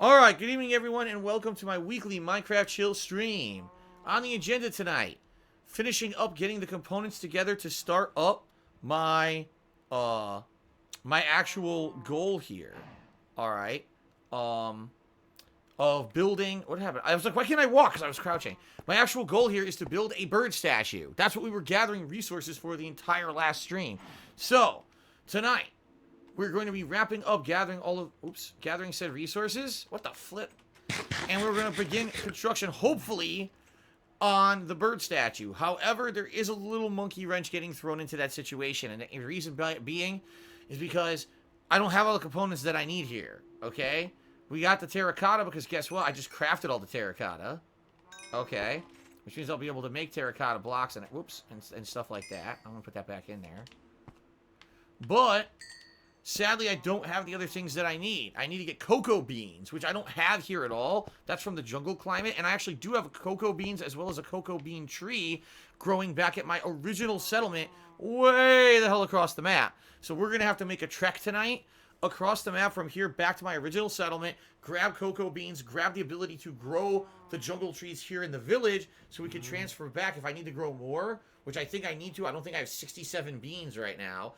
Alright, good evening everyone, and welcome to my weekly Minecraft Chill stream. On the agenda tonight, finishing up getting the components together to start up my, my actual goal here. Alright. Of building, what happened? I was like, why can't I walk? Because I was crouching. My actual goal here is to build a bird statue. That's what we were gathering resources for the entire last stream. So, tonight, we're going to be wrapping up gathering gathering said resources. What the flip? And we're going to begin construction, hopefully, on the bird statue. However, there is a little monkey wrench getting thrown into that situation. And the reason being is because I don't have all the components that I need here. Okay? We got the terracotta because guess what? I just crafted all the terracotta. Okay. Which means I'll be able to make terracotta blocks and, and stuff like that. I'm going to put that back in there. But sadly, I don't have the other things that I need. I need to get cocoa beans, which I don't have here at all. That's from the jungle climate. And I actually do have cocoa beans as well as a cocoa bean tree growing back at my original settlement way the hell across the map. So we're going to have to make a trek tonight across the map from here back to my original settlement, grab cocoa beans, grab the ability to grow the jungle trees here in the village so we can transfer back if I need to grow more, which I think I need to. I don't think I have 67 beans right now.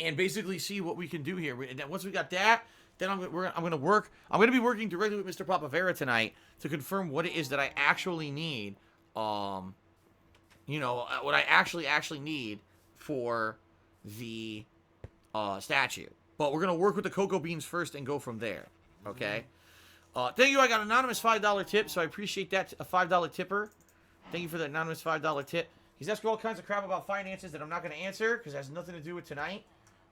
And basically see what we can do here. And then once we got that, then I'm going to be working directly with Mr. Papavera tonight to confirm what it is that I actually need. You know, what I actually need for the statue. But we're going to work with the cocoa beans first and go from there. Okay? Thank you. I got an anonymous $5 tip, so I appreciate that. A $5 tipper. Thank you for the anonymous $5 tip. He's asking all kinds of crap about finances that I'm not going to answer because it has nothing to do with tonight.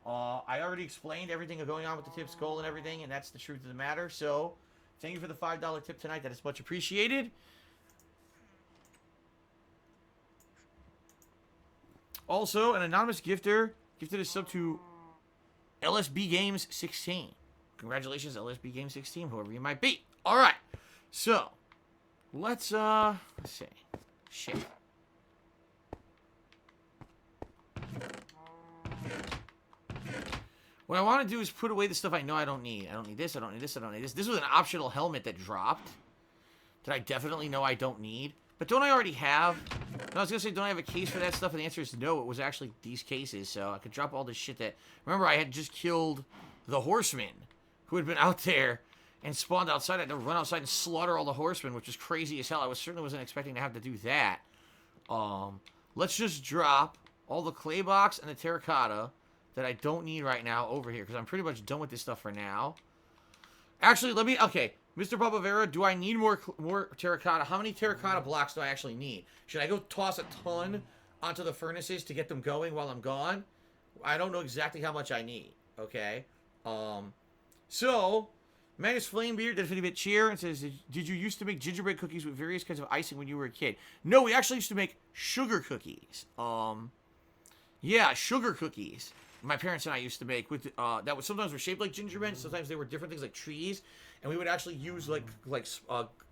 I already explained everything going on with the tip's goal and everything, and that's the truth of the matter. So, thank you for the $5 tip tonight. That is much appreciated. Also, an anonymous gifter gifted a sub to LSB Games 16. Congratulations, LSB Games 16, whoever you might be. All right, so let's see. Shit. What I want to do is put away the stuff I know I don't need. I don't need this, I don't need this, I don't need this. This was an optional helmet that dropped that I definitely know I don't need. But don't I already have? No, I was going to say, don't I have a case for that stuff? And the answer is no. It was actually these cases. So I could drop all this shit that... Remember, I had just killed the horseman who had been out there and spawned outside. I had to run outside and slaughter all the horsemen, which is crazy as hell. I certainly wasn't expecting to have to do that. Let's just drop all the clay blocks and the terracotta that I don't need right now over here, because I'm pretty much done with this stuff for now. Actually, let me... Okay, Mr. Papavera, do I need more terracotta? How many terracotta blocks do I actually need? Should I go toss a ton onto the furnaces to get them going while I'm gone? I don't know exactly how much I need, okay? So, Magnus Flamebeard did a 50-bit cheer and says, did you used to make gingerbread cookies with various kinds of icing when you were a kid? No, we actually used to make sugar cookies. Yeah, sugar cookies. My parents and I used to make with that was sometimes were shaped like gingerbread, sometimes they were different things like trees, and we would actually use like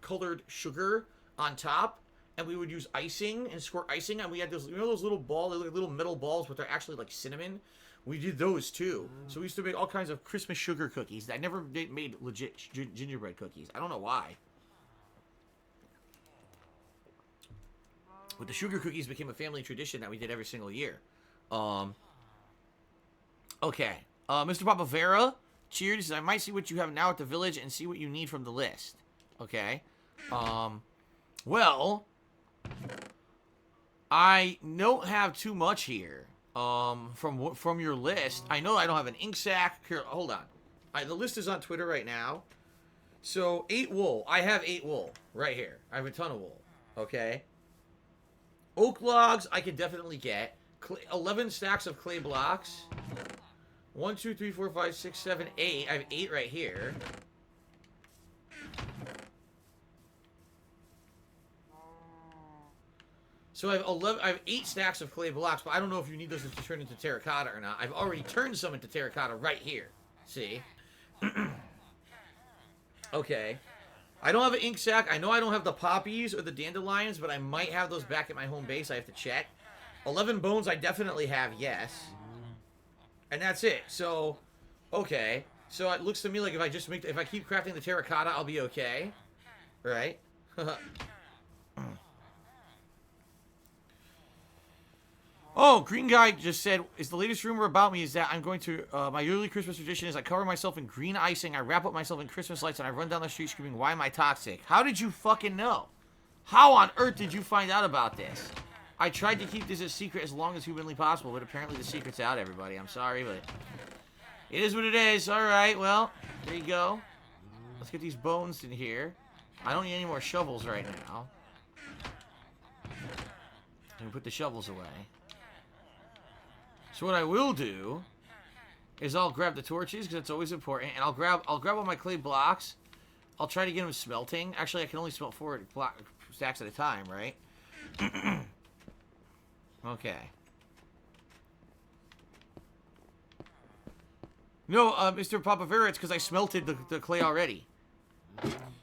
colored sugar on top, and we would use icing and squirt icing, and we had those, you know, those little balls, like little metal balls, but they're actually like cinnamon. We did those too. So we used to make all kinds of Christmas sugar cookies. I never made legit gingerbread cookies. I don't know why. But the sugar cookies became a family tradition that we did every single year. Okay. Mr. Papavera, cheers. He says, I might see what you have now at the village and see what you need from the list. Okay. Well, I don't have too much here. From your list. I know I don't have an ink sack. Here, hold on. The list is on Twitter right now. So, 8 wool. I have 8 wool right here. I have a ton of wool. Okay. Oak logs, I can definitely get. 11 stacks of clay blocks. 1, 2, 3, 4, 5, 6, 7, 8. I have 8 right here. So I have 8 stacks of clay blocks, but I don't know if you need those to turn into terracotta or not. I've already turned some into terracotta right here. See? Okay. I don't have an ink sack. I know I don't have the poppies or the dandelions, but I might have those back at my home base. I have to check. 11 bones I definitely have, yes. And that's it. So, okay. So it looks to me like if I keep crafting the terracotta, I'll be okay. Right? Oh, Green Guy just said, is the latest rumor about me is that I'm going to, my yearly Christmas tradition is I cover myself in green icing, I wrap up myself in Christmas lights, and I run down the street screaming, why am I toxic? How did you fucking know? How on earth did you find out about this? I tried to keep this a secret as long as humanly possible, but apparently the secret's out, everybody. I'm sorry, but it is what it is. Alright, well, there you go. Let's get these bones in here. I don't need any more shovels right now. Let me put the shovels away. So what I will do is I'll grab the torches because that's always important, and I'll grab all my clay blocks. I'll try to get them smelting. Actually, I can only smelt 4 stacks at a time, right? Okay. No, Mr. Papavera, it's because I smelted the clay already.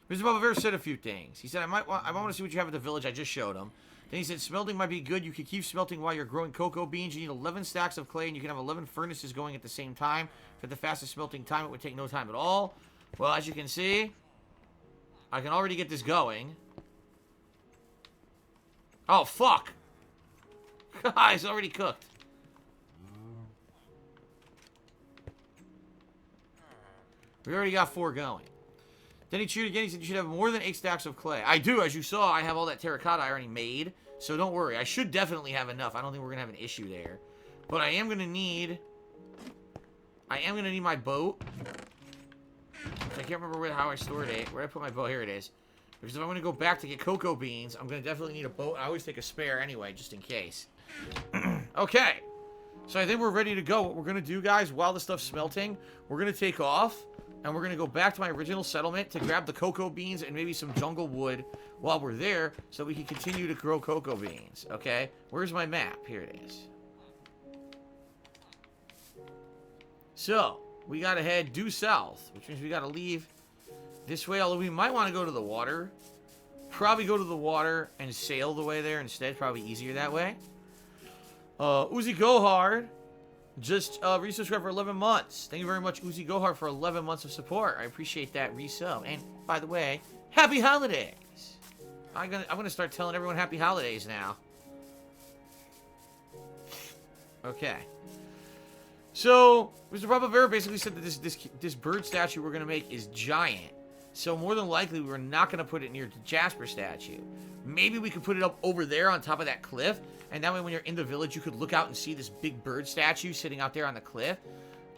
Mr. Papavera said a few things. He said, I want to see what you have at the village. I just showed him. Then he said, smelting might be good. You could keep smelting while you're growing cocoa beans. You need 11 stacks of clay, and you can have 11 furnaces going at the same time. For the fastest smelting time, it would take no time at all. Well, as you can see, I can already get this going. Oh, fuck. It's already cooked. We already got 4 going. Then he cheered again. He said, you should have more than 8 stacks of clay. I do. As you saw, I have all that terracotta I already made. So don't worry. I should definitely have enough. I don't think we're going to have an issue there. But I am going to need... my boat. I can't remember how I stored it. Where did I put my boat? Here it is. Because if I'm going to go back to get cocoa beans, I'm going to definitely need a boat. I always take a spare anyway, just in case. Okay. So I think we're ready to go. What we're going to do, guys, while the stuff's smelting, we're going to take off. And we're going to go back to my original settlement to grab the cocoa beans and maybe some jungle wood while we're there so we can continue to grow cocoa beans, okay? Where's my map? Here it is. So, we got to head due south, which means we got to leave this way, although we might want to go to the water. Probably go to the water and sail the way there instead. Probably easier that way. Uzi Go Hard. Just resubscribe for 11 months. Thank you very much, Uzi Gohar, for 11 months of support. I appreciate that resub. And, by the way, happy holidays! I'm gonna start telling everyone happy holidays now. Okay. So, Mr. Papavera basically said that this bird statue we're gonna make is giant. So, more than likely, we're not gonna put it near the Jasper statue. Maybe we could put it up over there on top of that cliff. And that way when you're in the village, you could look out and see this big bird statue sitting out there on the cliff.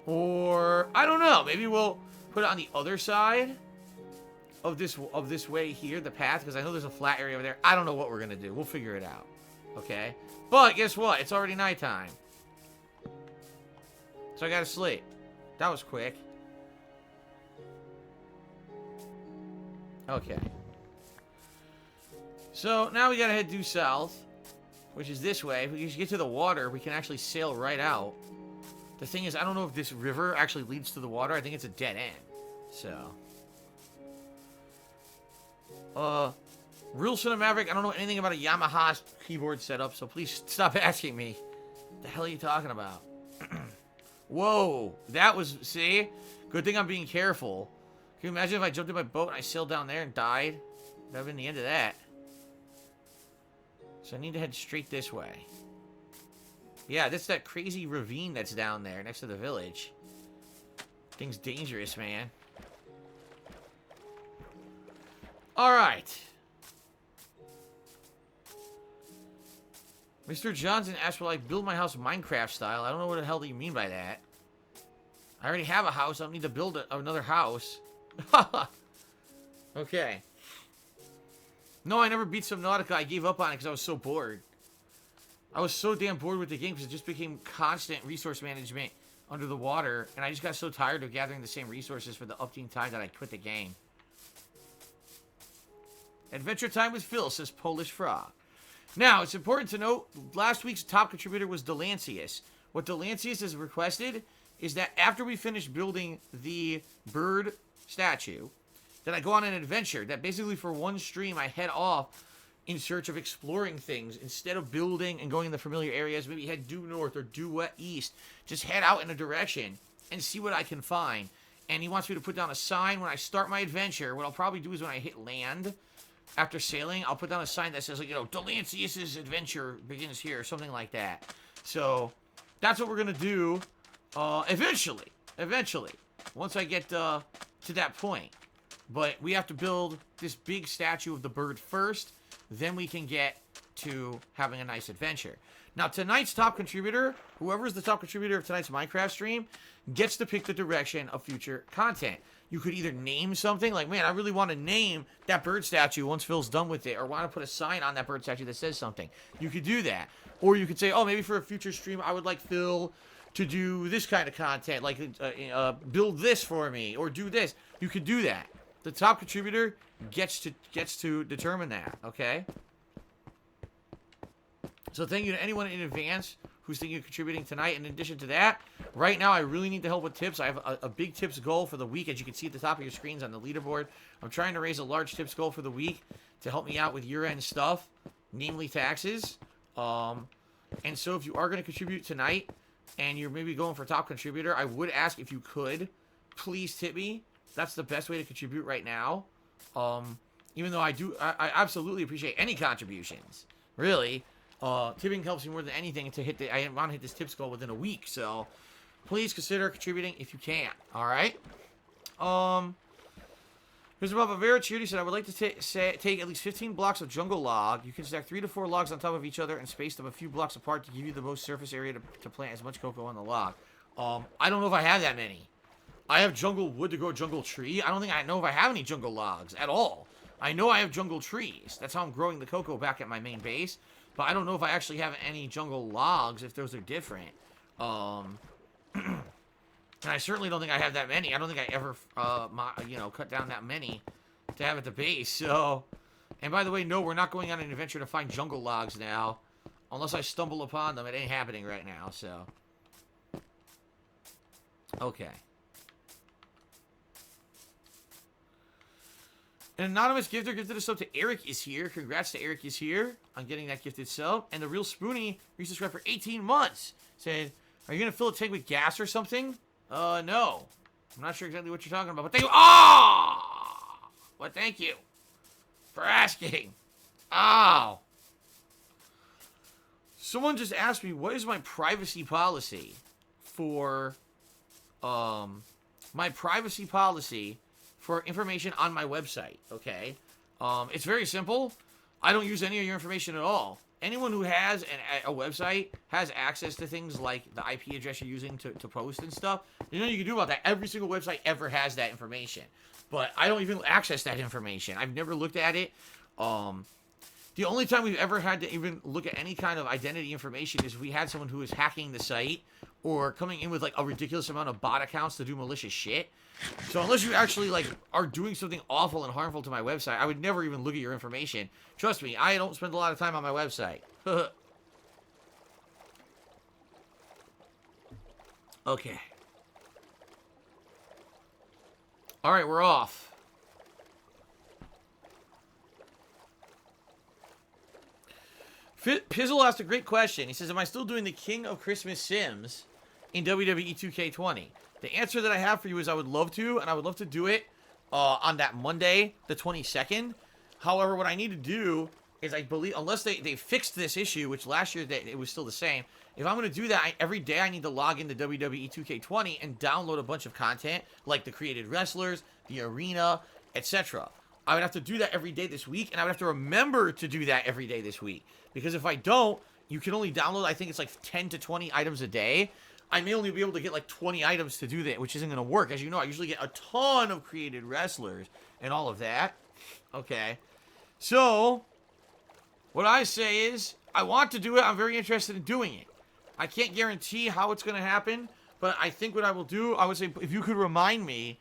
Or, I don't know, maybe we'll put it on the other side of this way here, the path, because I know there's a flat area over there. I don't know what we're going to do. We'll figure it out. Okay? But, guess what? It's already nighttime. So I got to sleep. That was quick. Okay. So, now we got to head due south. Which is this way. If we just get to the water, we can actually sail right out. The thing is, I don't know if this river actually leads to the water. I think it's a dead end. So. Real Cinemaverick, I don't know anything about a Yamaha keyboard setup, so please stop asking me. What the hell are you talking about? Whoa. That was, see? Good thing I'm being careful. Can you imagine if I jumped in my boat and I sailed down there and died? That would have been the end of that. So I need to head straight this way. Yeah, that's that crazy ravine that's down there next to the village. Thing's dangerous, man. Alright. Mr. Johnson asked, will I build my house Minecraft style? I don't know what the hell you mean by that. I already have a house. I don't need to build another house. Okay. No, I never beat Subnautica. I gave up on it because I was so bored. I was so damn bored with the game because it just became constant resource management under the water. And I just got so tired of gathering the same resources for the umpteenth time that I quit the game. Adventure Time with Phil, says Polish Frog. Now, it's important to note, last week's top contributor was Delancius. What Delancius has requested is that after we finish building the bird statue, that I go on an adventure, that basically for one stream I head off in search of exploring things instead of building and going in the familiar areas. Maybe head due north or due east. Just head out in a direction and see what I can find. and he wants me to put down a sign when I start my adventure. What I'll probably do is when I hit land, after sailing, I'll put down a sign that says, like, you know, Delancius's adventure begins here, or something like that. So, that's what we're going to do, eventually. Eventually. Once I get, to that point. But we have to build this big statue of the bird first, then we can get to having a nice adventure. Now, tonight's top contributor, whoever's the top contributor of tonight's Minecraft stream, gets to pick the direction of future content. You could either name something, like, man, I really want to name that bird statue once Phil's done with it, or want to put a sign on that bird statue that says something. You could do that. Or you could say, oh, maybe for a future stream, I would like Phil to do this kind of content, like build this for me, or do this. You could do that. The top contributor gets to determine that, okay? So thank you to anyone in advance who's thinking of contributing tonight. In addition to that, right now I really need the help with tips. I have a big tips goal for the week, as you can see at the top of your screens on the leaderboard. I'm trying to raise a large tips goal for the week to help me out with year-end stuff, namely taxes. And so if you are going to contribute tonight, and you're maybe going for top contributor, I would ask if you could, please tip me. That's the best way to contribute right now. Even though I absolutely appreciate any contributions. Really. Tipping helps me more than anything to hit I want to hit this tips goal within a week, so please consider contributing if you can. Alright? Here's about Vera Cheerdy said, I would like to take at least 15 blocks of jungle log. You can stack 3 to 4 logs on top of each other and space them a few blocks apart to give you the most surface area to plant as much cocoa on the log. I don't know if I have that many. I have jungle wood to grow jungle tree. I don't think I know if I have any jungle logs at all. I know I have jungle trees. That's how I'm growing the cocoa back at my main base. But I don't know if I actually have any jungle logs, if those are different. And I certainly don't think I have that many. I don't think I ever, cut down that many to have at the base. So, and by the way, no, we're not going on an adventure to find jungle logs now. Unless I stumble upon them. It ain't happening right now, so. Okay. An anonymous gifter gifted a sub to Eric is here. Congrats to Eric is here on getting that gifted sub. And the real Spoonie resubscribed for 18 months. Said, are you going to fill a tank with gas or something? No. I'm not sure exactly what you're talking about, but thank you. Oh! Well, thank you for asking. Oh. Someone just asked me, what is my privacy policy for, for information on my website, okay? It's very simple. I don't use any of your information at all. Anyone who has a website has access to things like the IP address you're using to post and stuff. You know what you can do about that? Every single website ever has that information. But I don't even access that information. I've never looked at it. The only time we've ever had to even look at any kind of identity information is if we had someone who was hacking the site or coming in with like a ridiculous amount of bot accounts to do malicious shit. So unless you actually like are doing something awful and harmful to my website, I would never even look at your information. Trust me, I don't spend a lot of time on my website. Okay. Alright, we're off. Pizzle asked a great question. He says, am I still doing the King of Christmas Sims in WWE 2K20? The answer that I have for you is I would love to, and I would love to do it on that Monday, the 22nd. However, what I need to do is, I believe, unless they fixed this issue, which last year it was still the same, if I'm going to do that, every day I need to log into WWE 2K20 and download a bunch of content, like the created wrestlers, the arena, etc. I would have to do that every day this week, and I would have to remember to do that every day this week. Because if I don't, you can only download, I think it's like 10 to 20 items a day. I may only be able to get like 20 items to do that, which isn't going to work. As you know, I usually get a ton of created wrestlers and all of that. Okay. So, what I say is, I want to do it. I'm very interested in doing it. I can't guarantee how it's going to happen, but I think what I will do, I would say, if you could remind me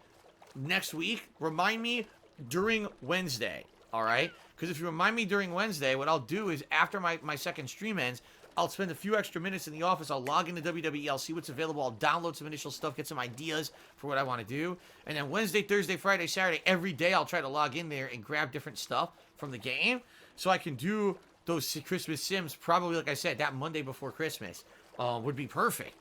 next week, remind me during Wednesday, all right? Because if you remind me during Wednesday, what I'll do is after my second stream ends, I'll spend a few extra minutes in the office. I'll log into WWE. I'll see what's available. I'll download some initial stuff, get some ideas for what I want to do. And then Wednesday, Thursday, Friday, Saturday, every day I'll try to log in there and grab different stuff from the game so I can do those Christmas Sims probably, like I said, that Monday before Christmas would be perfect.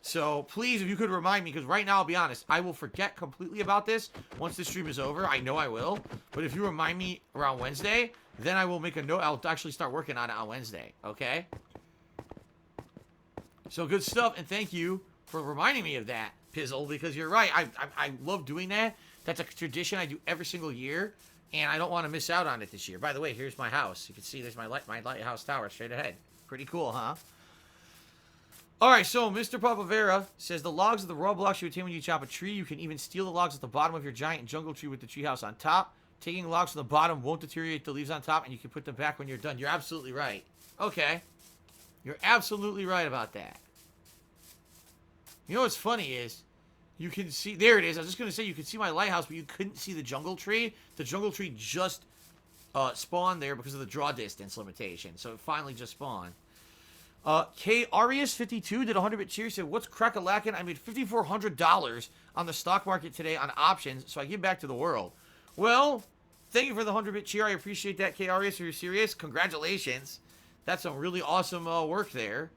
So please, if you could remind me, because right now, I'll be honest, I will forget completely about this once the stream is over. I know I will. But if you remind me around Wednesday, then I will make a note. I'll actually start working on it on Wednesday. Okay? So good stuff, and thank you for reminding me of that, Pizzle, because you're right. I love doing that. That's a tradition I do every single year, and I don't want to miss out on it this year. By the way, here's my house. You can see there's my lighthouse tower straight ahead. Pretty cool, huh? All right, so Mr. Papavera says the logs of the raw blocks you attain when you chop a tree. You can even steal the logs at the bottom of your giant jungle tree with the treehouse on top. Taking logs from the bottom won't deteriorate the leaves on top, and you can put them back when you're done. You're absolutely right. Okay. You're absolutely right about that. You know what's funny is, you can see, there it is. I was just going to say you could see my lighthouse, but you couldn't see the jungle tree. The jungle tree just spawned there because of the draw distance limitation. So it finally just spawned. K Arius52 did 100-bit cheer. Said, what's crack-a-lackin'? I made $5,400 on the stock market today on options, so I give back to the world. Well, thank you for the 100-bit cheer. I appreciate that, K Arius. If you're serious, congratulations. That's some really awesome work there.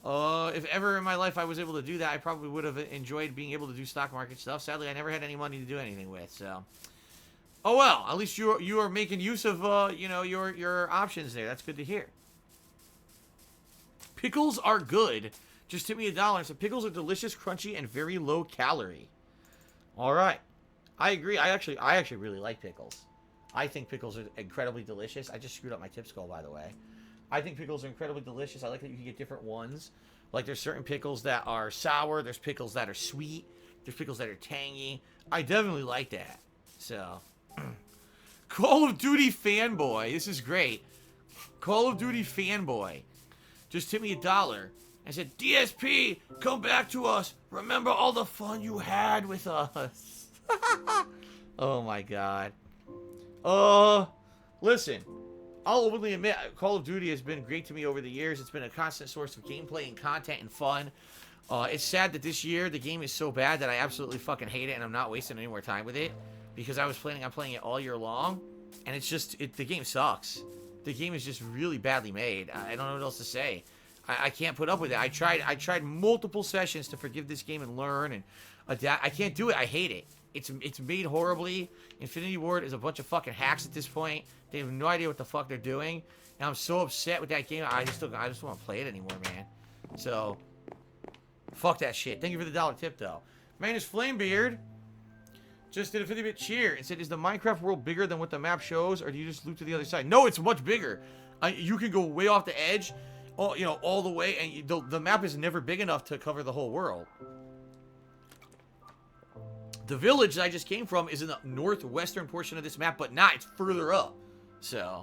If ever in my life I was able to do that, I probably would have enjoyed being able to do stock market stuff. Sadly, I never had any money to do anything with, so. Oh well, at least you are making use of you know, your options there. That's good to hear. Pickles are good. Just tip me $1. So pickles are delicious, crunchy, and very low calorie. All right, I agree. I actually really like pickles. I think pickles are incredibly delicious. I just screwed up my tip skull, by the way. I think pickles are incredibly delicious. I like that you can get different ones. Like, there's certain pickles that are sour. There's pickles that are sweet. There's pickles that are tangy. I definitely like that. So, Call of Duty fanboy. This is great. Call of Duty fanboy. Just tip me $1 and said, DSP, come back to us. Remember all the fun you had with us. Oh, my God. Listen. I'll openly admit, Call of Duty has been great to me over the years. It's been a constant source of gameplay and content and fun. It's sad that this year the game is so bad that I absolutely fucking hate it and I'm not wasting any more time with it. Because I was planning on playing it all year long. And it's just, the game sucks. The game is just really badly made. I don't know what else to say. I can't put up with it. I tried multiple sessions to forgive this game and learn and adapt. I can't do it. I hate it. It's made horribly. Infinity Ward is a bunch of fucking hacks at this point. They have no idea what the fuck they're doing. And I'm so upset with that game. I just don't want to play it anymore, man. So, fuck that shit. Thank you for the $1 tip, though. Magnus Flamebeard just did a 50-bit cheer and said, is the Minecraft world bigger than what the map shows, or do you just loop to the other side? No, it's much bigger. You can go way off the edge, all the way, and the map is never big enough to cover the whole world. The village that I just came from is in the northwestern portion of this map, but not. It's further up. So.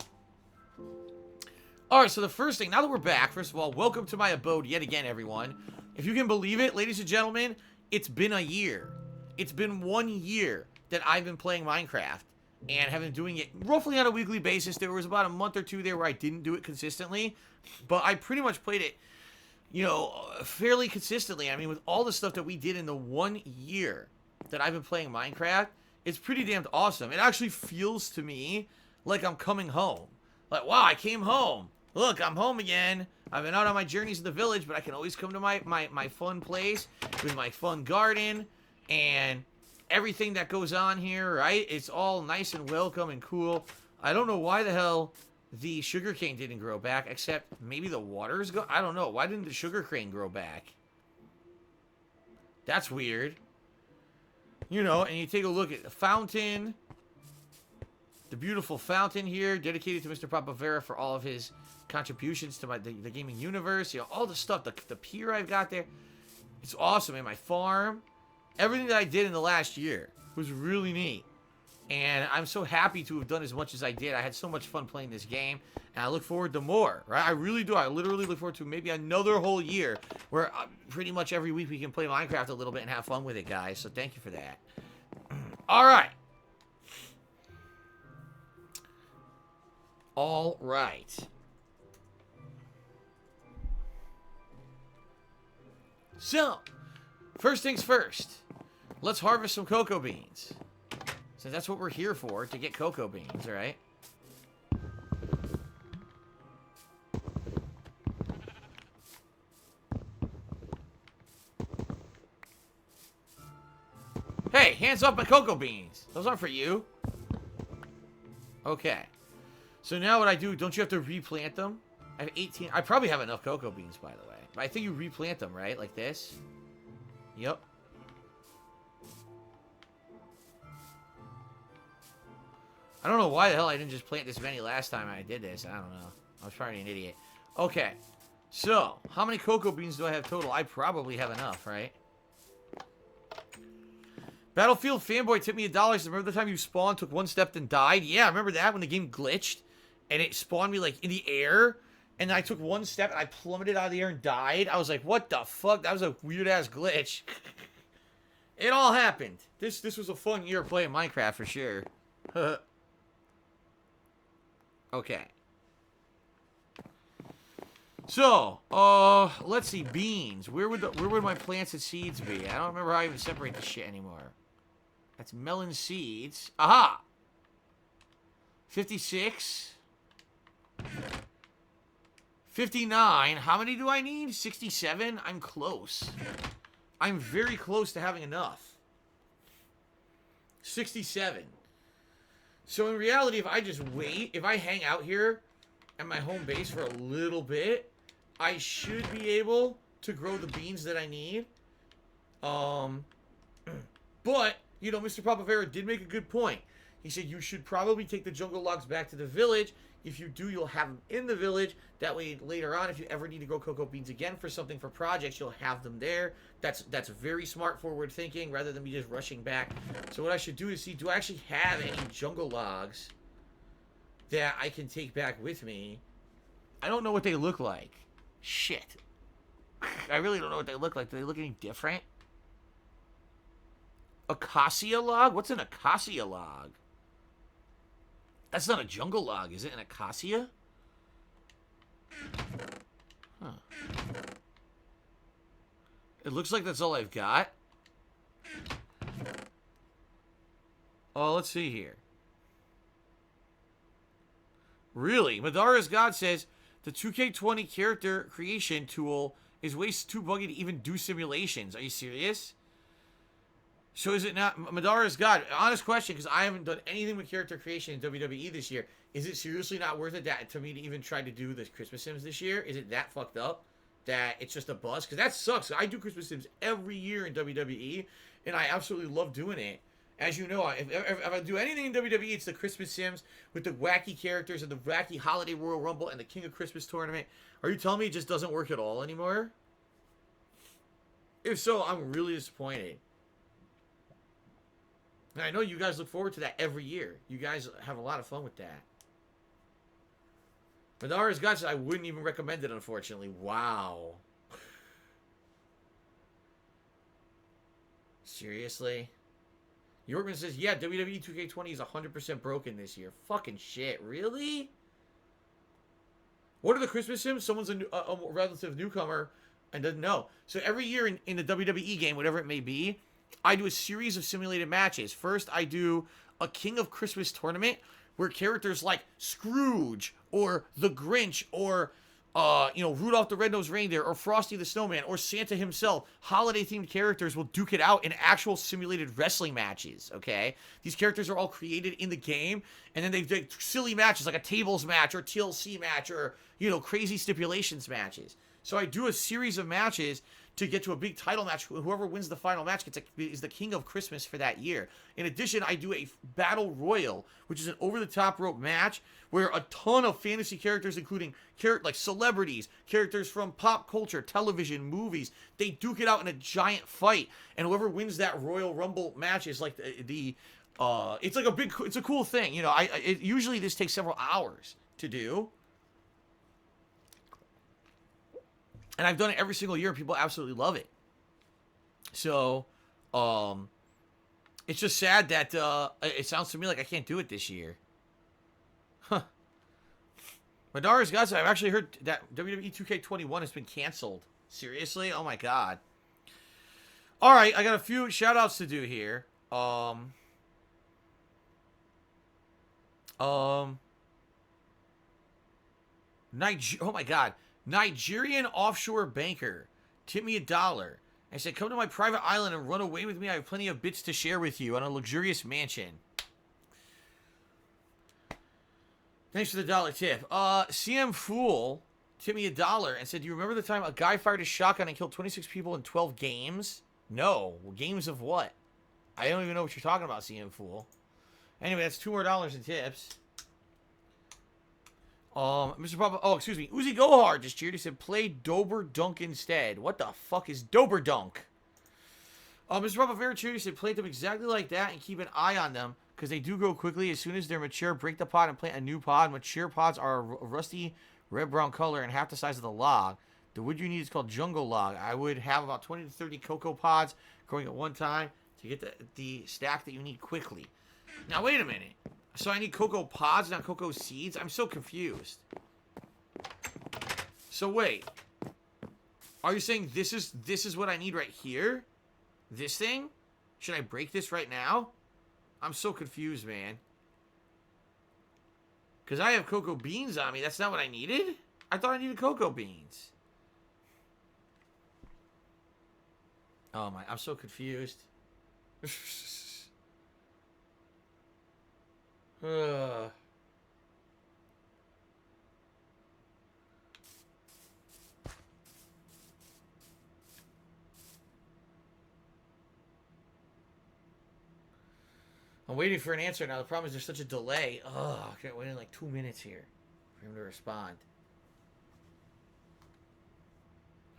Alright, so the first thing, now that we're back, first of all, welcome to my abode yet again, everyone. If you can believe it, ladies and gentlemen, it's been a year. It's been 1 year that I've been playing Minecraft and have been doing it roughly on a weekly basis. There was about a month or two there where I didn't do it consistently, but I pretty much played it, fairly consistently. I mean, with all the stuff that we did in the 1 year that I've been playing Minecraft, it's pretty damn awesome. It actually feels to me like I'm coming home. Like, wow, I came home. Look, I'm home again. I've been out on my journeys in the village, but I can always come to my fun place with my fun garden and everything that goes on here, right? It's all nice and welcome and cool. I don't know why the hell the sugarcane didn't grow back, except maybe the water's I don't know. Why didn't the sugarcane grow back? That's weird. And you take a look at the fountain. The beautiful fountain here, dedicated to Mr. Papavera for all of his contributions to the gaming universe. All the stuff, the pier I've got there. It's awesome. And my farm. Everything that I did in the last year was really neat. And I'm so happy to have done as much as I did. I had so much fun playing this game. And I look forward to more, right? I really do. I literally look forward to maybe another whole year where pretty much every week we can play Minecraft a little bit and have fun with it, guys. So thank you for that. All right. All right. So, first things first. Let's harvest some cocoa beans. So that's what we're here for, to get cocoa beans, right? Hands off my cocoa beans. Those aren't for you. Okay. So now what I do, don't you have to replant them? I have 18. I probably have enough cocoa beans, by the way. But I think you replant them, right? Like this. Yep. I don't know why the hell I didn't just plant this many last time I did this. I don't know. I was probably an idiot. Okay. So, how many cocoa beans do I have total? I probably have enough, right? Battlefield fanboy tipped me $1. Remember the time you spawned, took one step, then died? Yeah, I remember that when the game glitched. And it spawned me, like, in the air. And I took one step, and I plummeted out of the air and died. I was like, what the fuck? That was a weird-ass glitch. It all happened. This was a fun year playing Minecraft, for sure. Okay. So, let's see, beans. Where would my plants and seeds be? I don't remember how I even separate this shit anymore. That's melon seeds. Aha! 56. 59. How many do I need? 67? I'm close. I'm very close to having enough. 67. So in reality, if I just wait, if I hang out here at my home base for a little bit, I should be able to grow the beans that I need. But, you know, Mr. Papavera did make a good point. He said you should probably take the jungle logs back to the village. If you do, you'll have them in the village. That way, later on, if you ever need to grow cocoa beans again for something for projects, you'll have them there. That's very smart, forward thinking, rather than me just rushing back. So what I should do is see, do I actually have any jungle logs that I can take back with me? I don't know what they look like. Shit. I really don't know what they look like. Do they look any different? Acacia log? What's an acacia log? That's not a jungle log, is it? An acacia? Huh. It looks like that's all I've got. Oh, let's see here. Really? Madara's God says the 2K20 character creation tool is way too buggy to even do simulations. Are you serious? So is it not... Madara's God, honest question, because I haven't done anything with character creation in WWE this year. Is it seriously not worth it to me to even try to do the Christmas Sims this year? Is it that fucked up that it's just a buzz? Because that sucks. I do Christmas Sims every year in WWE, and I absolutely love doing it. As you know, if I do anything in WWE, it's the Christmas Sims with the wacky characters and the wacky Holiday Royal Rumble and the King of Christmas tournament. Are you telling me it just doesn't work at all anymore? If so, I'm really disappointed. And I know you guys look forward to that every year. You guys have a lot of fun with that. Madara's God said I wouldn't even recommend it, unfortunately. Wow. Seriously? Yorkman says, yeah, WWE 2K20 is 100% broken this year. Fucking shit. Really? What are the Christmas Sims? Someone's a relative newcomer and doesn't know. So every year in the WWE game, whatever it may be, I do a series of simulated matches. First, I do a King of Christmas tournament where characters like Scrooge or the Grinch or, Rudolph the Red-Nosed Reindeer or Frosty the Snowman or Santa himself, holiday-themed characters will duke it out in actual simulated wrestling matches, okay? These characters are all created in the game, and then they do silly matches like a tables match or TLC match or, crazy stipulations matches. So I do a series of matches to get to a big title match. Whoever wins the final match is the King of Christmas for that year. In addition, I do a Battle Royal, which is an over-the-top rope match where a ton of fantasy characters, including like celebrities, characters from pop culture, television, movies, they duke it out in a giant fight. And whoever wins that Royal Rumble match is like it's like it's a cool thing. Usually this takes several hours to do. And I've done it every single year, and people absolutely love it. So, it's just sad that it sounds to me like I can't do it this year. Huh. Madara's God said, I've actually heard that WWE 2K21 has been canceled. Seriously? Oh my god. Alright, I got a few shout-outs to do here. Oh my god. Nigerian offshore banker. Tip me $1. I said, come to my private island and run away with me. I have plenty of bits to share with you on a luxurious mansion. Thanks for the $1 tip. CM Fool tipped me $1 and said, do you remember the time a guy fired a shotgun and killed 26 people in 12 games? No. Games of what? I don't even know what you're talking about, CM Fool. Anyway, that's $2 more in tips. Mr. Papa, oh, excuse me. Uzi Gohard just cheered. He said, play Dober Dunk instead. What the fuck is Dober Dunk? Mr. Papa Vera cheered. He said, play them exactly like that and keep an eye on them because they do grow quickly. As soon as they're mature, break the pod and plant a new pod. Mature pods are a rusty red-brown color and half the size of the log. The wood you need is called jungle log. I would have about 20 to 30 cocoa pods growing at one time to get the stack that you need quickly. Now, wait a minute. So I need cocoa pods, not cocoa seeds? I'm so confused. So wait. Are you saying this is what I need right here? This thing? Should I break this right now? I'm so confused, man. Because I have cocoa beans on me. That's not what I needed? I thought I needed cocoa beans. Oh my, I'm so confused. I'm waiting for an answer now. The problem is there's such a delay. Oh, I can't wait in like 2 minutes here for him to respond.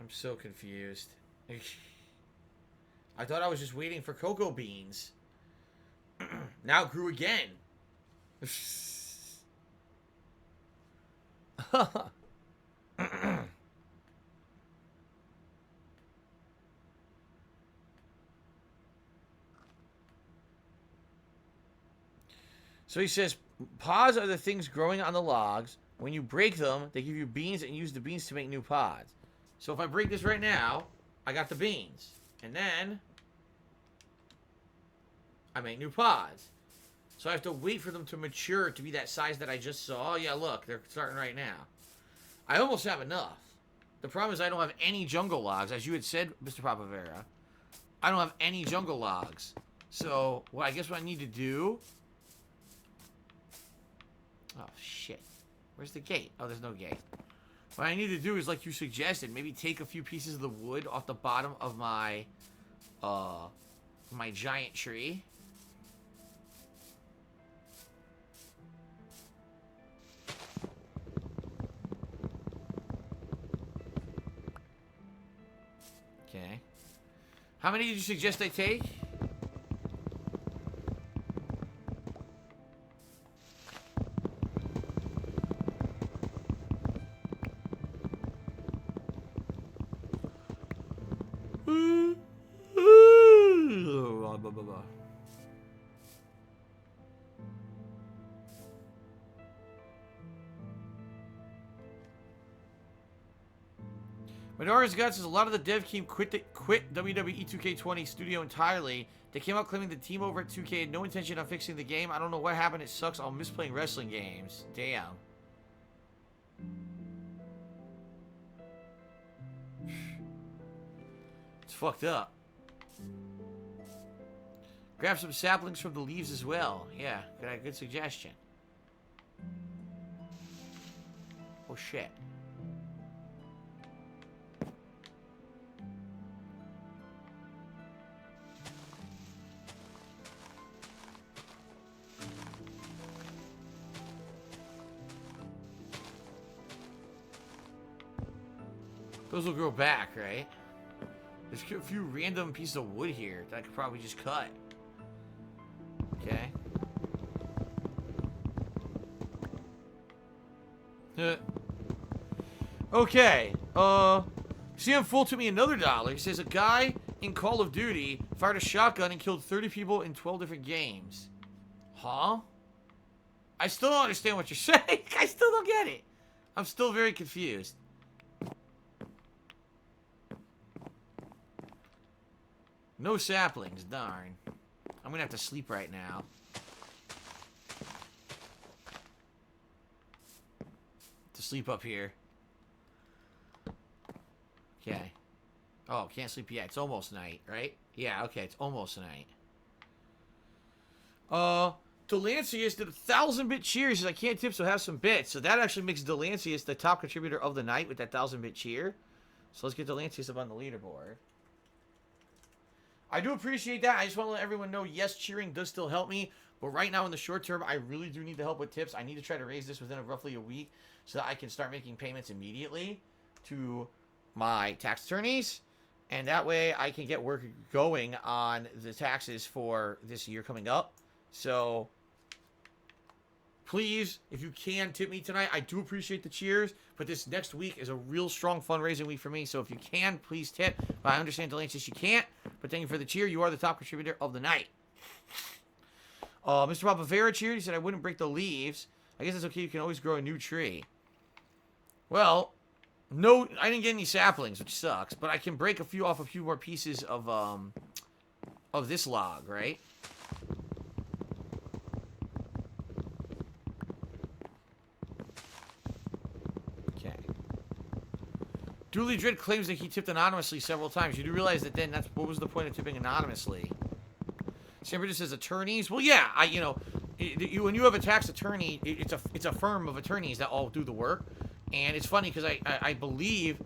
I'm so confused. I thought I was just waiting for cocoa beans. Now it grew again. So he says, pods are the things growing on the logs. When you break them, they give you beans and use the beans to make new pods. So if I break this right now, I got the beans. And then I make new pods. So I have to wait for them to mature to be that size that I just saw. Yeah, look, they're starting right now. I almost have enough. The problem is I don't have any jungle logs. As you had said, Mr. Papavera, I don't have any jungle logs. So, well, I guess what I need to do... Oh, shit. Where's the gate? Oh, there's no gate. What I need to do is, like you suggested, maybe take a few pieces of the wood off the bottom of my, my giant tree. Okay. How many did you suggest I take? Minora's Guts says a lot of the dev team quit WWE 2K20 studio entirely. They came out claiming the team over at 2K had no intention of fixing the game. I don't know what happened. It sucks. I'll miss playing wrestling games. Damn. It's fucked up. Grab some saplings from the leaves as well. Yeah, good suggestion. Oh shit. Those will grow back, right? There's a few random pieces of wood here that I could probably just cut. Okay. Okay. CM Full took me another $1. He says a guy in Call of Duty fired a shotgun and killed 30 people in 12 different games. Huh? I still don't understand what you're saying. I still don't get it. I'm still very confused. No saplings, darn. I'm gonna have to sleep right now. To sleep up here. Okay. Oh, can't sleep yet. It's almost night, right? Yeah, okay, it's almost night. Delancius did 1,000-bit cheer. He says, I can't tip, so have some bits. So that actually makes Delancius the top contributor of the night with that 1,000-bit cheer. So let's get Delancius up on the leaderboard. I do appreciate that. I just want to let everyone know, yes, cheering does still help me. But right now, in the short term, I really do need the help with tips. I need to try to raise this within roughly a week so that I can start making payments immediately to my tax attorneys. And that way, I can get work going on the taxes for this year coming up. So, please, if you can, tip me tonight. I do appreciate the cheers, but this next week is a real strong fundraising week for me. So, if you can, please tip. I understand, Delancey, you can't, but thank you for the cheer. You are the top contributor of the night. Mr. Papavera cheered. He said, I wouldn't break the leaves. I guess it's okay. You can always grow a new tree. Well, no, I didn't get any saplings, which sucks, but I can break a few more pieces of this log, right? Okay. Dooley Dread claims that he tipped anonymously several times. You do realize that then what was the point of tipping anonymously? Sam just says attorneys. Well, yeah, when you have a tax attorney, it's a firm of attorneys that all do the work. And it's funny because I believe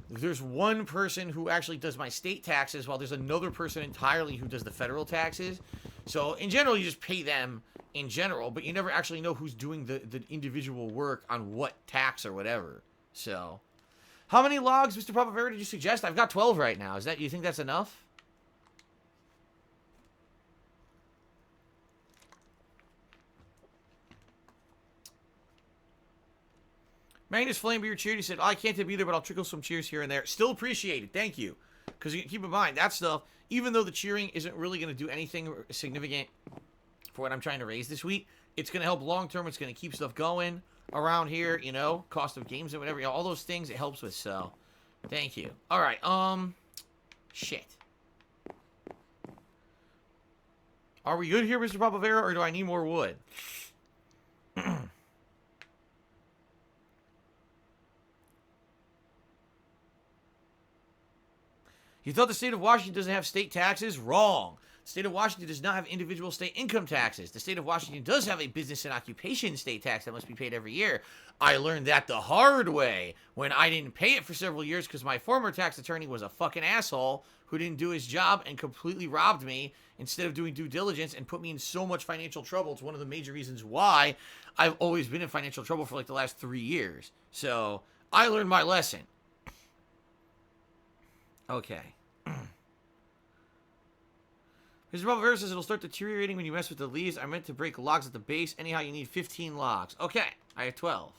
there's one person who actually does my state taxes while there's another person entirely who does the federal taxes. So in general, you just pay them in general, but you never actually know who's doing the individual work on what tax or whatever. So how many logs, Mr. Papavera, did you suggest? I've got 12 right now. You think that's enough? Magnus Flamebeard cheered. He said, I can't tip either, but I'll trickle some cheers here and there. Still appreciate it. Thank you. Because keep in mind, that stuff, even though the cheering isn't really going to do anything significant for what I'm trying to raise this week, it's going to help long term. It's going to keep stuff going around here, cost of games and whatever. All those things it helps with, so thank you. All right, shit. Are we good here, Mr. Papavera, or do I need more wood? You thought the state of Washington doesn't have state taxes? Wrong. The state of Washington does not have individual state income taxes. The state of Washington does have a business and occupation state tax that must be paid every year. I learned that the hard way when I didn't pay it for several years because my former tax attorney was a fucking asshole who didn't do his job and completely robbed me instead of doing due diligence and put me in so much financial trouble. It's one of the major reasons why I've always been in financial trouble for like the last 3 years. So I learned my lesson. Okay. Mr. Papavera says it'll start deteriorating when you mess with the leaves. I meant to break logs at the base. Anyhow, you need 15 logs. Okay, I have 12.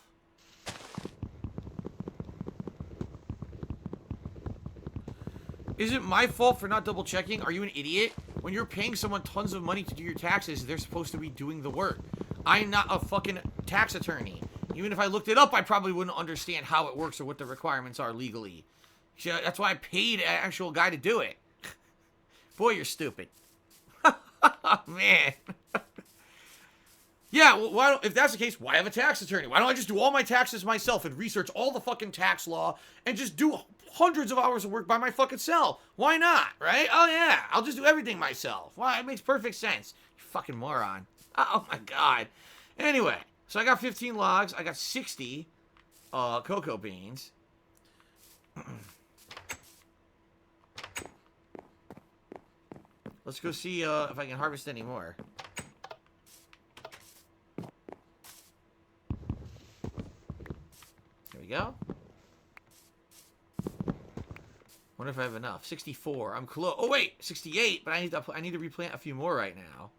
Is it my fault for not double checking? Are you an idiot? When you're paying someone tons of money to do your taxes, they're supposed to be doing the work. I'm not a fucking tax attorney. Even if I looked it up, I probably wouldn't understand how it works or what the requirements are legally. That's why I paid an actual guy to do it. Boy, you're stupid. Oh, man. Yeah, well, if that's the case, why have a tax attorney? Why don't I just do all my taxes myself and research all the fucking tax law and just do hundreds of hours of work by my fucking self? Why not, right? Oh, yeah, I'll just do everything myself. Why? It makes perfect sense. You fucking moron. Oh, my God. Anyway, so I got 15 logs. I got 60 cocoa beans. Let's go see if I can harvest any more. There we go. Wonder if I have enough. 64. I'm close. Oh wait, 68. But I need to replant a few more right now.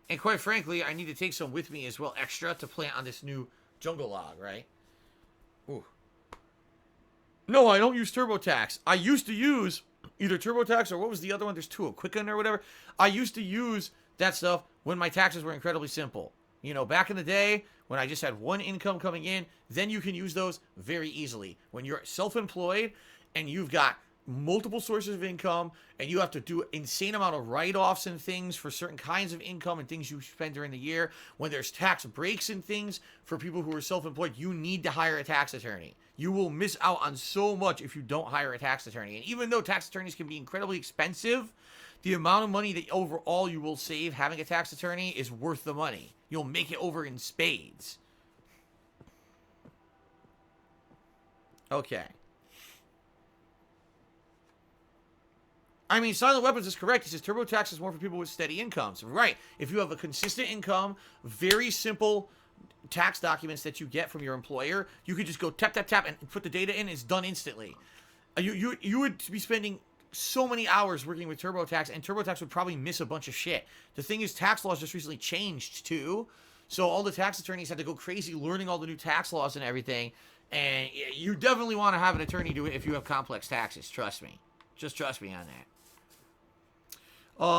And quite frankly, I need to take some with me as well, extra, to plant on this new jungle log, right? Ooh. No, I don't use TurboTax. I used to use either TurboTax or what was the other one? There's two, a Quicken or whatever. I used to use that stuff when my taxes were incredibly simple. You know, back in the day when I just had one income coming in, then you can use those very easily. When you're self-employed and you've got multiple sources of income, and you have to do an insane amount of write-offs and things for certain kinds of income and things you spend during the year. When there's tax breaks and things for people who are self-employed, you need to hire a tax attorney. You will miss out on so much if you don't hire a tax attorney. And even though tax attorneys can be incredibly expensive, the amount of money that overall you will save having a tax attorney is worth the money. You'll make it over in spades. Okay. I mean, Silent Weapons is correct. He says TurboTax is more for people with steady incomes. Right. If you have a consistent income, very simple tax documents that you get from your employer, you could just go tap, tap, tap, and put the data in. It's done instantly. You would be spending so many hours working with TurboTax, and TurboTax would probably miss a bunch of shit. The thing is, tax laws just recently changed, too. So all the tax attorneys had to go crazy learning all the new tax laws and everything. And you definitely want to have an attorney do it if you have complex taxes. Trust me. Just trust me on that.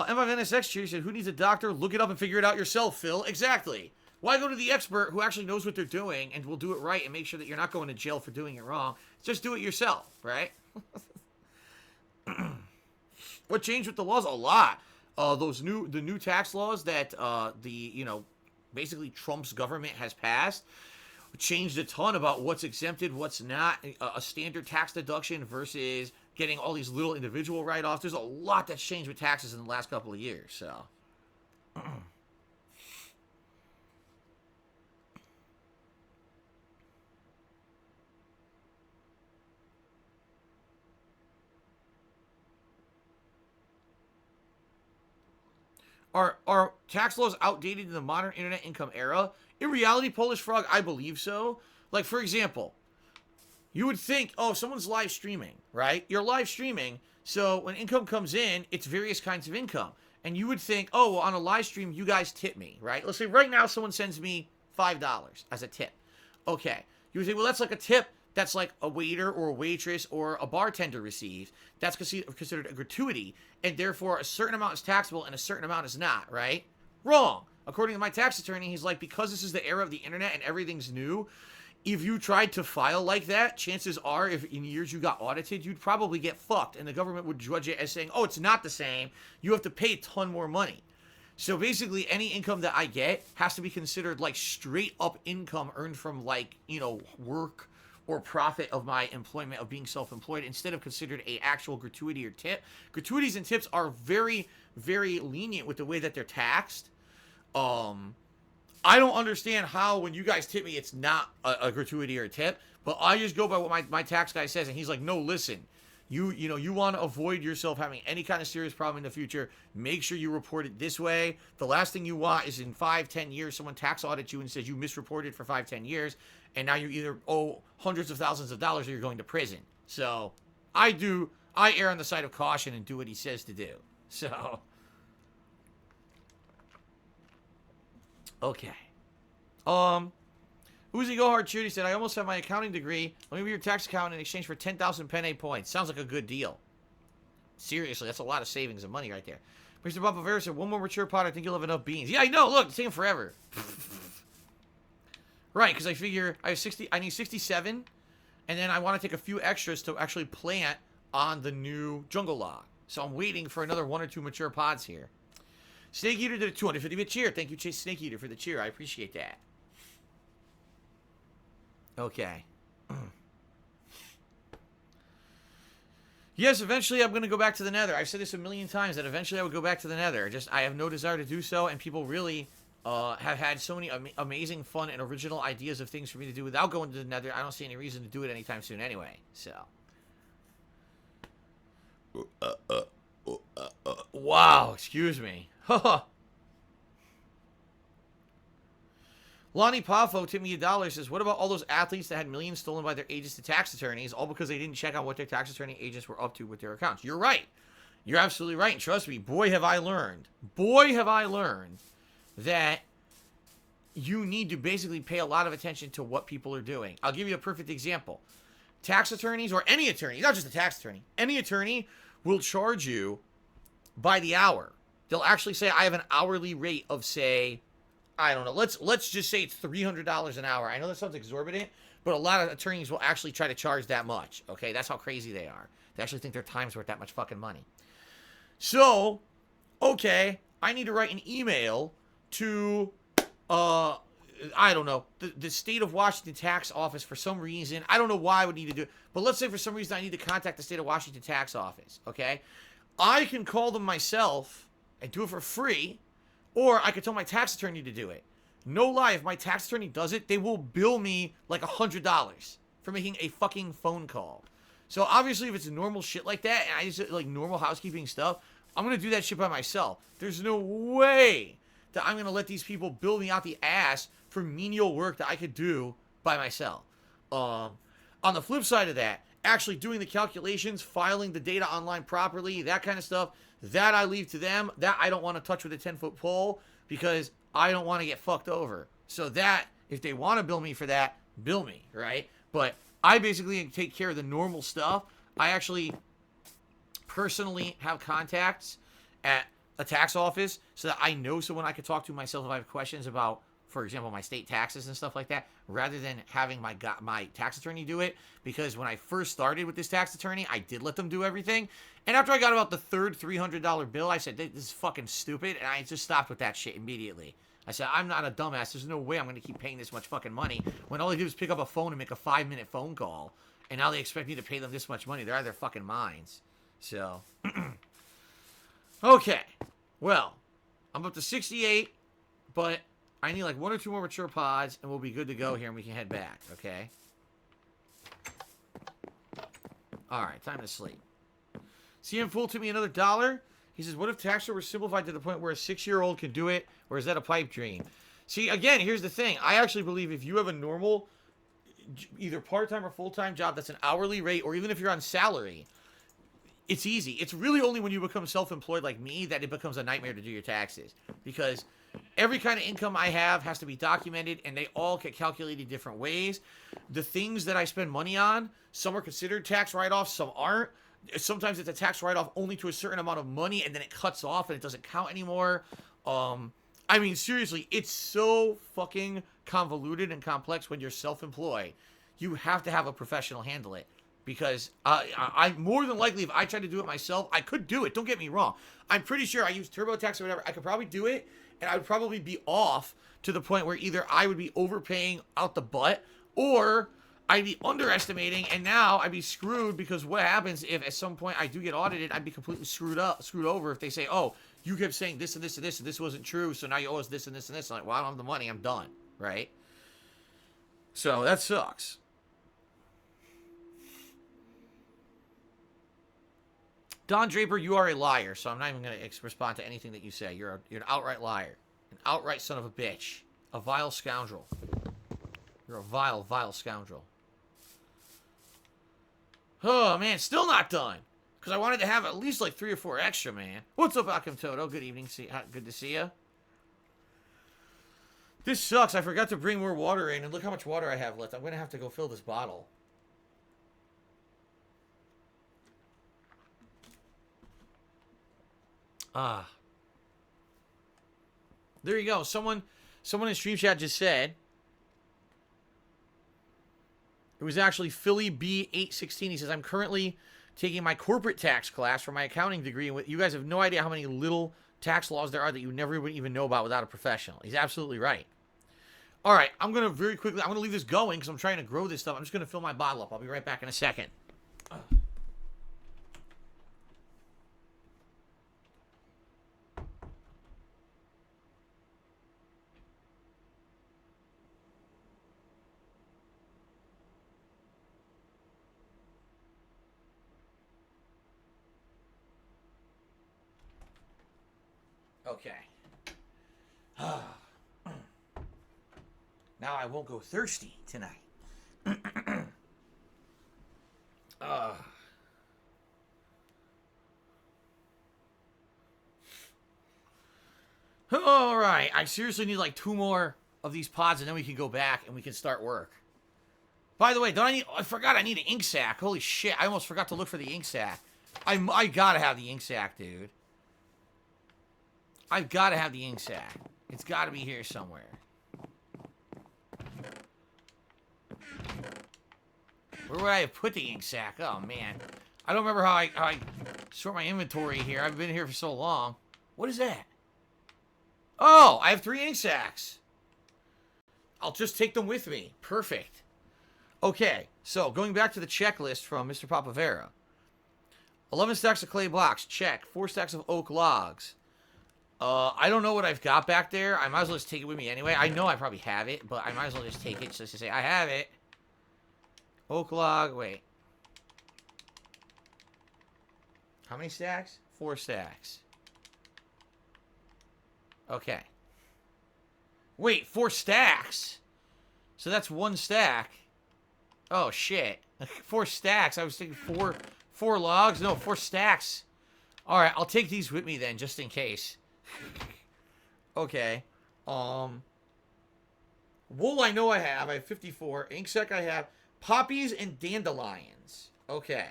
M5NSX Cheer said, who needs a doctor? Look it up and figure it out yourself, Phil. Exactly. Why go to the expert who actually knows what they're doing and will do it right and make sure that you're not going to jail for doing it wrong? Just do it yourself, right? What changed with the laws? A lot. The new tax laws that basically Trump's government has passed changed a ton about what's exempted, what's not, a standard tax deduction versus getting all these little individual write-offs. There's a lot that's changed with taxes in the last couple of years, so. Are tax laws outdated in the modern internet income era? In reality, Polish Frog, I believe so. Like, for example, you would think, oh, someone's live streaming, right? You're live streaming, so when income comes in, it's various kinds of income. And you would think, oh, well, on a live stream, you guys tip me, right? Let's say right now someone sends me $5 as a tip. Okay. You would think, well, that's like a tip that's like a waiter or a waitress or a bartender receives. That's considered a gratuity, and therefore a certain amount is taxable and a certain amount is not, right? Wrong. According to my tax attorney, he's like, because this is the era of the internet and everything's new, if you tried to file like that, chances are, if in years you got audited, you'd probably get fucked, and the government would judge it as saying, oh, it's not the same. You have to pay a ton more money. So basically, any income that I get has to be considered like straight up income earned from like, work or profit of my employment of being self-employed instead of considered a actual gratuity or tip. Gratuities and tips are very, very lenient with the way that they're taxed. I don't understand how when you guys tip me, it's not a gratuity or a tip, but I just go by what my tax guy says, and he's like, no, listen, you want to avoid yourself having any kind of serious problem in the future. Make sure you report it this way. The last thing you want is in 5-10 years, someone tax audits you and says you misreported for 5-10 years, and now you either owe hundreds of thousands of dollars or you're going to prison. So I err on the side of caution and do what he says to do. So, okay. Uzi Go Hard Shooty said, I almost have my accounting degree. Let me be your tax accountant in exchange for 10,000 penne points. Sounds like a good deal. Seriously, that's a lot of savings of money right there. Mr. Bumpa said, one more mature pot, I think you'll have enough beans. Yeah, I know. Look, it's taking forever. Right, because I figure I need 67, and then I want to take a few extras to actually plant on the new jungle log. So I'm waiting for another 1 or 2 mature pods here. Snake Eater did a 250-bit cheer. Thank you, Chase Snake Eater, for the cheer. I appreciate that. Okay. Yes, eventually I'm going to go back to the Nether. I've said this a million times that eventually I would go back to the Nether. I have no desire to do so, and people really have had so many amazing, fun, and original ideas of things for me to do without going to the Nether. I don't see any reason to do it anytime soon anyway. So. Wow, excuse me. Lonnie Poffo tipped me $1, says, what about all those athletes that had millions stolen by their agents to tax attorneys, all because they didn't check on what their tax attorney agents were up to with their accounts? You're right. You're absolutely right. And trust me, boy, have I learned. Boy, have I learned that you need to basically pay a lot of attention to what people are doing. I'll give you a perfect example. Tax attorneys, or any attorney, not just a tax attorney, any attorney will charge you by the hour. They'll actually say, I have an hourly rate of, say, I don't know, let's just say it's $300 an hour. I know that sounds exorbitant, but a lot of attorneys will actually try to charge that much, okay? That's how crazy they are. They actually think their time's worth that much fucking money. So, okay, I need to write an email to, I don't know, the state of Washington tax office for some reason. I don't know why I would need to do it, but let's say for some reason I need to contact the state of Washington tax office, okay? I can call them myself and do it for free, or I could tell my tax attorney to do it. No lie, if my tax attorney does it, they will bill me like $100 for making a fucking phone call. So obviously if it's normal shit like that, and I just like normal housekeeping stuff, I'm going to do that shit by myself. There's no way that I'm going to let these people bill me out the ass for menial work that I could do by myself. On the flip side of that, actually doing the calculations, filing the data online properly, that kind of stuff, that I leave to them. That I don't want to touch with a 10-foot pole because I don't want to get fucked over. So that, if they want to bill me for that, bill me, right? But I basically take care of the normal stuff. I actually personally have contacts at a tax office so that I know someone I could talk to myself if I have questions about, for example, my state taxes and stuff like that, rather than having my tax attorney do it. Because when I first started with this tax attorney, I did let them do everything. And after I got about the third $300 bill, I said, this is fucking stupid. And I just stopped with that shit immediately. I said, I'm not a dumbass. There's no way I'm going to keep paying this much fucking money when all they do is pick up a phone and make a 5-minute phone call. And now they expect me to pay them this much money. They're out of their fucking minds. So, okay. Well, I'm up to 68, but I need like 1 or 2 more mature pods, and we'll be good to go here, and we can head back, okay? Alright, time to sleep. CM Fool to me another $1. He says, what if tax were simplified to the point where a 6-year-old can do it, or is that a pipe dream? See, again, here's the thing. I actually believe if you have a normal, either part-time or full-time job that's an hourly rate, or even if you're on salary, it's easy. It's really only when you become self-employed like me that it becomes a nightmare to do your taxes. Because every kind of income I have has to be documented, and they all get calculated different ways. The things that I spend money on, some are considered tax write-offs, some aren't. Sometimes it's a tax write-off only to a certain amount of money, and then it cuts off and it doesn't count anymore. I mean, seriously, it's so fucking convoluted and complex when you're self-employed. You have to have a professional handle it. Because I more than likely, if I tried to do it myself, I could do it. Don't get me wrong. I'm pretty sure I use TurboTax or whatever. I could probably do it, and I would probably be off to the point where either I would be overpaying out the butt, or I'd be underestimating, and now I'd be screwed. Because what happens if at some point I do get audited, I'd be completely screwed over if they say, oh, you kept saying this and this and this and this wasn't true, so now you owe us this and this and this. I'm like, well, I don't have the money. I'm done, right? So that sucks. Don Draper, you are a liar, so I'm not even going to respond to anything that you say. You're an outright liar. An outright son of a bitch. A vile scoundrel. You're a vile, vile scoundrel. Oh, man, still not done. Because I wanted to have at least like 3 or 4 extra, man. What's up, Akim Toto? Good evening. Good to see you. This sucks. I forgot to bring more water in, and look how much water I have left. I'm going to have to go fill this bottle. There you go. Someone in Stream Chat just said it was actually Philly B816. He says, I'm currently taking my corporate tax class for my accounting degree, and you guys have no idea how many little tax laws there are that you never would even know about without a professional. He's absolutely right. All right, I'm going to very quickly, I'm going to leave this going because I'm trying to grow this stuff. I'm just going to fill my bottle up. I'll be right back in a second. Okay. Now I won't go thirsty tonight. All right. I seriously need like 2 more of these pods, and then we can go back and we can start work. By the way, I forgot I need an ink sack. Holy shit. I almost forgot to look for the ink sack. I gotta have the ink sack, dude. I've got to have the ink sack. It's got to be here somewhere. Where would I have put the ink sack? Oh, man. I don't remember how I sort my inventory here. I've been here for so long. What is that? Oh, I have 3 ink sacs. I'll just take them with me. Perfect. Okay, so going back to the checklist from Mr. Papavera. 11 stacks of clay blocks, check. 4 stacks of oak logs. I don't know what I've got back there. I might as well just take it with me anyway. I know I probably have it, but I might as well just take it just to say I have it. Oak log, wait. How many stacks? 4 stacks. Okay. Wait, 4 stacks? So that's 1 stack. Oh, shit. 4 stacks. I was thinking 4 logs. No, 4 stacks. Alright, I'll take these with me then, just in case. Okay. Wool I know I have. I have 54. Ink sac I have. Poppies and dandelions. Okay.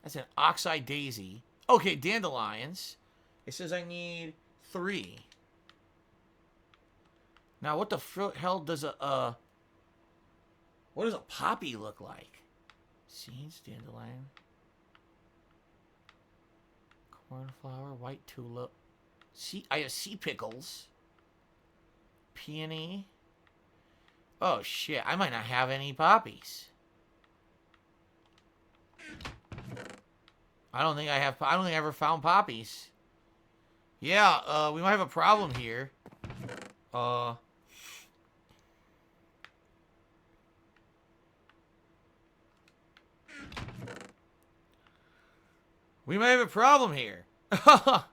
That's an oxeye daisy. Okay, dandelions. It says I need 3. Now, what the hell does what does a poppy look like? Seeds, dandelion, cornflower, white tulip. I have sea pickles. Peony. Oh shit! I might not have any poppies. I don't think I have. I don't think I ever found poppies. Yeah, we might have a problem here. We might have a problem here. I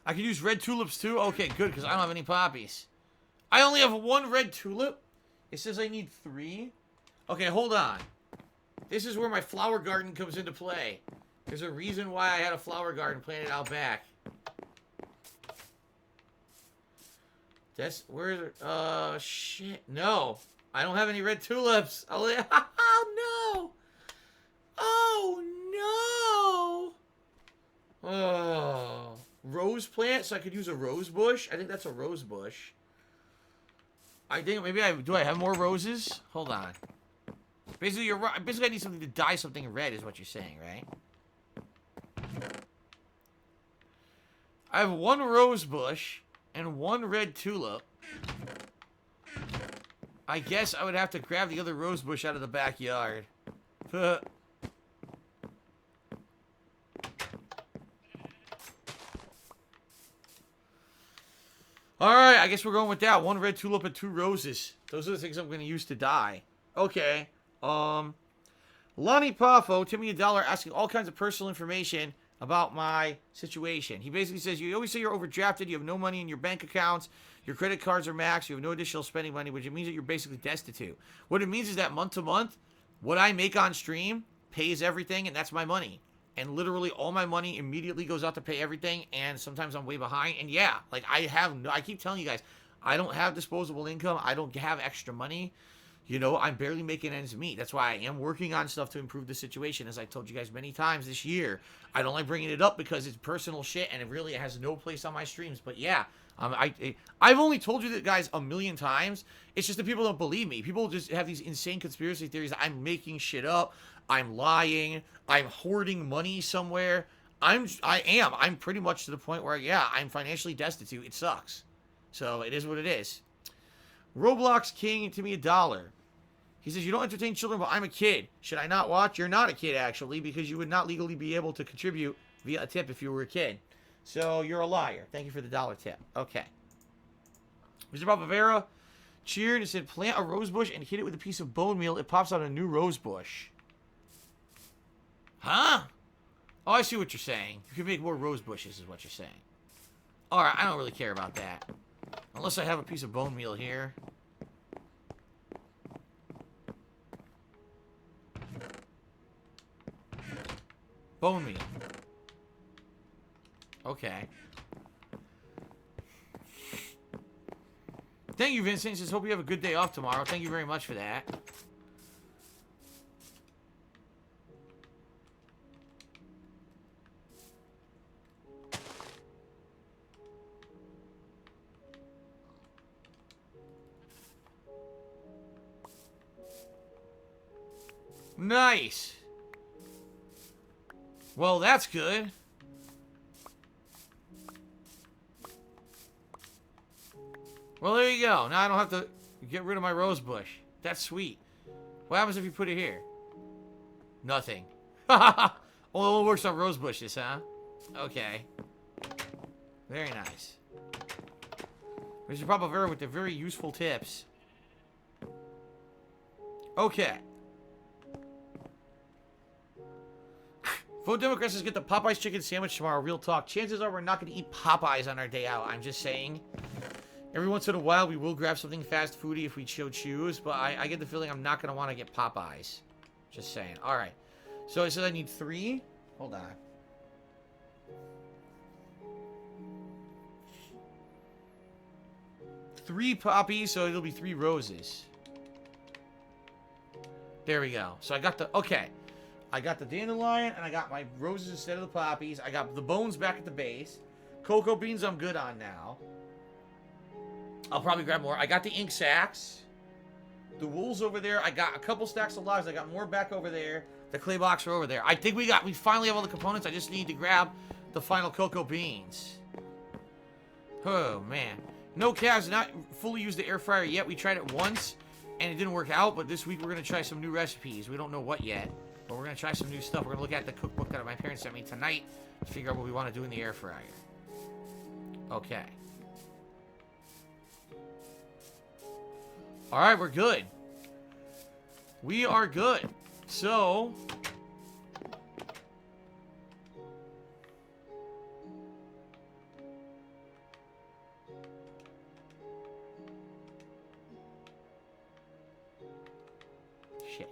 could use red tulips too? Okay, good, because I don't have any poppies. I only have 1 red tulip? It says I need 3? Okay, hold on. This is where my flower garden comes into play. There's a reason why I had a flower garden planted out back. That's where... shit. No. I don't have any red tulips. Oh, no. Oh, no. Oh, rose plant, so I could use a rose bush. I think that's a rose bush. I think maybe do I have more roses? Hold on. Basically, basically I need something to dye something red, is what you're saying, right? I have 1 rose bush and 1 red tulip. I guess I would have to grab the other rose bush out of the backyard. Alright, I guess we're going with that. 1 red tulip and 2 roses. Those are the things I'm going to use to dye. Okay. Lonnie Poffo, Timmy $1 asking all kinds of personal information about my situation. He basically says, you always say you're overdrafted, you have no money in your bank accounts, your credit cards are maxed, you have no additional spending money, which means that you're basically destitute. What it means is that month to month, what I make on stream pays everything, and that's my money. And literally all my money immediately goes out to pay everything, and sometimes I'm way behind. And yeah, like I keep telling you guys, I don't have disposable income. I don't have extra money. You know, I'm barely making ends meet. That's why I am working on stuff to improve the situation, as I told you guys many times this year. I don't like bringing it up because it's personal shit, and it really has no place on my streams. But yeah, I've only told you that, guys, a million times. It's just that people don't believe me. People just have these insane conspiracy theories. I'm making shit up. I'm lying. I'm hoarding money somewhere. I'm pretty much to the point where, yeah, I'm financially destitute. It sucks. So it is what it is. Roblox King, to me $1. He says, you don't entertain children, but I'm a kid. Should I not watch? You're not a kid, actually, because you would not legally be able to contribute via a tip if you were a kid. So you're a liar. Thank you for the $1 tip. Okay. Mr. Papavera cheered and said, plant a rose bush and hit it with a piece of bone meal. It pops out a new rose bush. Huh? Oh, I see what you're saying. You can make more rose bushes, is what you're saying. Alright, I don't really care about that. Unless I have a piece of bone meal here. Bone meal. Okay. Thank you, Vincent. Just hope you have a good day off tomorrow. Thank you very much for that. Nice. Well, that's good. Well, there you go. Now I don't have to get rid of my rose bush. That's sweet. What happens if you put it here? Nothing. Oh, it only works on rose bushes, huh? Okay. Very nice. Mr. Papa Vera with the very useful tips. Okay. Vote Democrats is get the Popeyes chicken sandwich tomorrow. Real talk. Chances are we're not going to eat Popeyes on our day out. I'm just saying. Every once in a while, we will grab something fast foody if we so choose. But I get the feeling I'm not going to want to get Popeyes. Just saying. All right. So it says I need 3. Hold on. Three poppies, so it'll be 3 roses. There we go. So I got the... Okay. I got the dandelion, and I got my roses instead of the poppies. I got the bones back at the base. Cocoa beans I'm good on now. I'll probably grab more. I got the ink sacks. The wool's over there. I got a couple stacks of logs. I got more back over there. The clay blocks are over there. I think we finally have all the components. I just need to grab the final cocoa beans. Oh, man. No, Cavs, not fully used the air fryer yet. We tried it once, and it didn't work out. But this week, we're going to try some new recipes. We don't know what yet. But we're going to try some new stuff. We're going to look at the cookbook that my parents sent me tonight to figure out what we want to do in the air fryer. Okay. All right, we're good. We are good. So... Shit.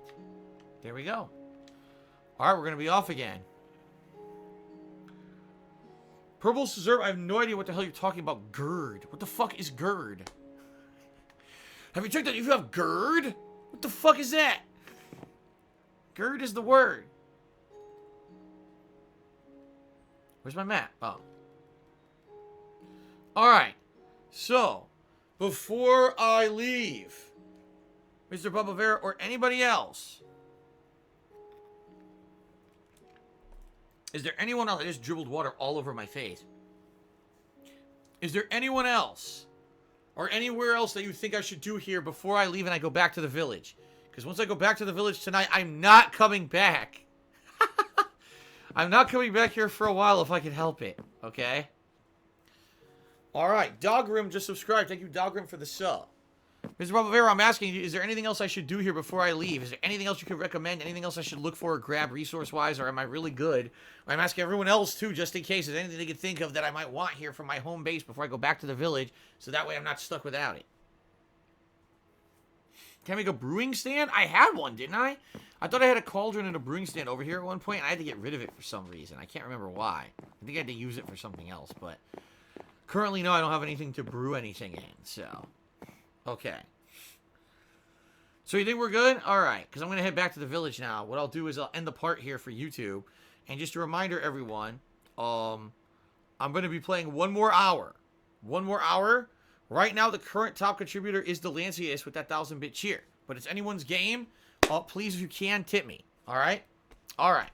There we go. All right, we're going to be off again. Purple Dessert, I have no idea what the hell you're talking about. GERD. What the fuck is GERD? Have you checked out if you have GERD? What the fuck is that? GERD is the word. Where's my map? Oh. Alright. So, before I leave, Mr. Bubba Vera or anybody else, is there anyone else? I just dribbled water all over my face. Is there anyone else or anywhere else that you think I should do here before I leave and I go back to the village? Because once I go back to the village tonight, I'm not coming back. I'm not coming back here for a while if I can help it. Okay? Alright. Dogrim just subscribed. Thank you, Dogrim, for the sub. Mr. Bravavera, I'm asking you, is there anything else I should do here before I leave? Is there anything else you could recommend? Anything else I should look for or grab resource-wise? Or am I really good? I'm asking everyone else, too, just in case there's anything they could think of that I might want here from my home base before I go back to the village, so that way I'm not stuck without it. Can I make a brewing stand? I had one, didn't I? I thought I had a cauldron and a brewing stand over here at one point, and I had to get rid of it for some reason. I can't remember why. I think I had to use it for something else, but currently, no, I don't have anything to brew anything in, so. Okay. So you think we're good? Alright, because I'm going to head back to the village now. What I'll do is I'll end the part here for YouTube. And just a reminder, everyone, I'm going to be playing one more hour. One more hour. Right now, the current top contributor is Delancius with that 1000-bit cheer. But it's anyone's game. Please, if you can, tip me. Alright? Alright.